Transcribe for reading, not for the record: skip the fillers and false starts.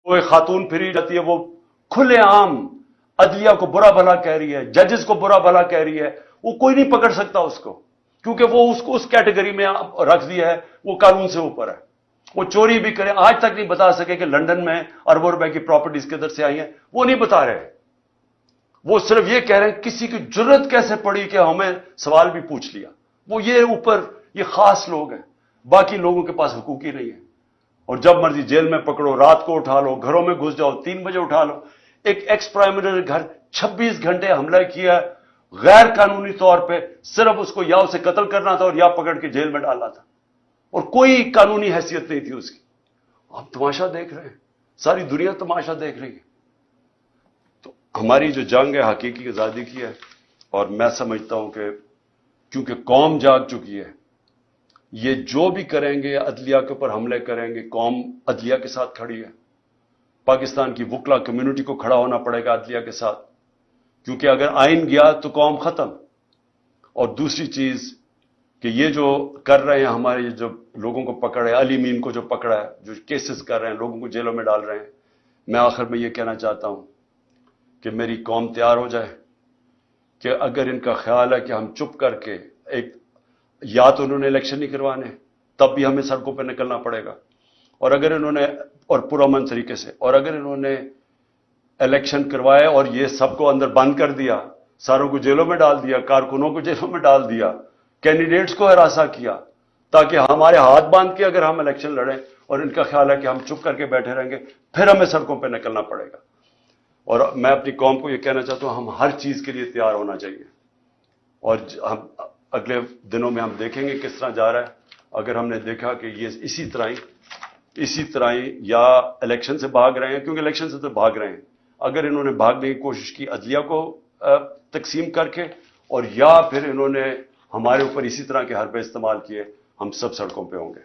वो एक खातून फिरी जाती है, वो खुले आम अदलिया को बुरा भला कह रही है, जजेस को बुरा भला कह रही है, वो कोई नहीं पकड़ सकता उसको, क्योंकि वो उसको उस कैटेगरी में रख दिया है, वो कानून से ऊपर है। वो चोरी भी करे, आज तक नहीं बता सके कि लंदन में अरबों रुपए की प्रॉपर्टीज किधर से आई हैं, वो नहीं बता रहे। वो सिर्फ ये कह रहे हैं किसी की जरूरत कैसे पड़ी कि हमें सवाल भी पूछ लिया। वो ये ऊपर ये खास लोग हैं, बाकी लोगों के पास हुकूक ही नहीं है। और जब मर्जी जेल में पकड़ो, रात को उठा लो, घरों में घुस जाओ, 3 बजे उठा लो। एक एक्स प्राइम मिनिस्टर घर 26 घंटे हमला किया गैर कानूनी तौर पे, सिर्फ उसको या उसे कत्ल करना था और या पकड़ के जेल में डालना था, और कोई कानूनी हैसियत नहीं थी उसकी। आप तमाशा देख रहे हैं, सारी दुनिया तमाशा देख रही है। तो हमारी जो जंग है हकीकी आजादी की है, और मैं समझता हूं कि क्योंकि कौम जाग चुकी है, ये जो भी करेंगे अदलिया के ऊपर हमले करेंगे, कौम अदलिया के साथ खड़ी है। पाकिस्तान की वकला कम्युनिटी को खड़ा होना पड़ेगा अदलिया के साथ, क्योंकि अगर आइन गया तो कौम खत्म। और दूसरी चीज कि ये जो कर रहे हैं हमारे जो लोगों को पकड़े, अली मीन को जो पकड़ा है, जो केसेस कर रहे हैं, लोगों को जेलों में डाल रहे हैं, मैं आखिर में ये कहना चाहता हूं कि मेरी कौम तैयार हो जाए कि अगर इनका ख्याल है कि हम चुप करके एक, या तो उन्होंने इलेक्शन नहीं करवाने, तब भी हमें सड़कों पर निकलना पड़ेगा, और अगर इन्होंने, और पुरअमन तरीके से, और अगर इन्होंने इलेक्शन करवाए और ये सबको अंदर बंद कर दिया, सारों को जेलों में डाल दिया, कारकुनों को जेलों में डाल दिया, कैंडिडेट्स को हरासा किया, ताकि हमारे हाथ बांध के अगर हम इलेक्शन लड़ें, और इनका ख्याल है कि हम चुप करके बैठे रहेंगे, फिर हमें सड़कों पर निकलना पड़ेगा। और मैं अपनी कौम को यह कहना चाहता हूं, हम हर चीज के लिए तैयार होना चाहिए। और हम अगले दिनों में हम देखेंगे किस तरह जा रहा है। अगर हमने देखा कि ये इसी तरह ही या इलेक्शन से भाग रहे हैं, क्योंकि इलेक्शन से तो भाग रहे हैं, अगर इन्होंने भागने की कोशिश की अदलिया को तकसीम करके, और या फिर इन्होंने हमारे ऊपर इसी तरह के हरबे इस्तेमाल किए, हम सब सड़कों पे होंगे।